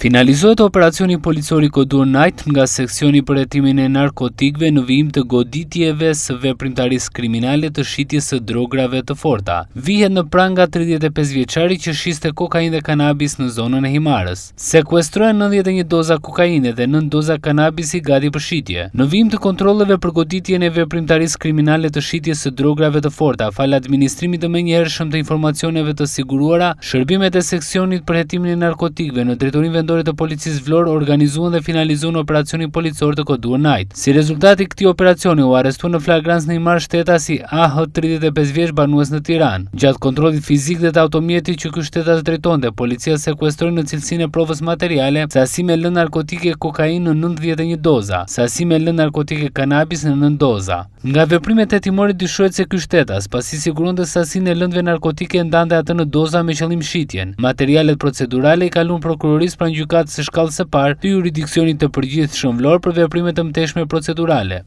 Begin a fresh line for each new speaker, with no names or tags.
Finalizohet operacioni policor i koduar Night nga seksioni për hetimin e narkotikëve në vijim të goditjeve së veprimtarisë kriminale të shitjes së drograve të forta. Vihet në pranga 35 vjeçari që shiste kokainë dhe kanabis në zonën e Himarës. Sekuestrohen 91 doza kokaine dhe 9 doza kanabisi gati për shitje. Në vijim të kontrolleve për goditjen e veprimtarisë kriminale të shitjes së drograve të forta, fal administrimit të menjëhershëm të informacioneve të siguruara, shërbimet e seksionit për hetimin e narkotikëve në drejtorinë vendore të policisë Vlorë organizuan dhe finalizuan operacionin policor të koduar Night. Si rezultat i këtij operacioni u arrestuan në flagrancë në Himar shtetasi AH 35 vjeç banues në Tiranë. Gjatë kontrollit fizik dhe të automjetit që ky shtetas drejtonte, policia sekuestroi në cilësinë e provës materiale sasi me lëndë narkotike kokainë në 91 doza, sasi me lëndë narkotike kanabis në 9 doza. Nga veprimet hetimore dyshohet se ky shtetas, pasi siguronte sasinë e lëndëve narkotike, ndante atë në doza me qëllim shitjen. Materialet procedurale i kaluan prokurorisë pranë gjykatës së shkallës së parë të jurisdiksionit të përgjithshëm Vlorë për veprime të mëtejshme procedurale.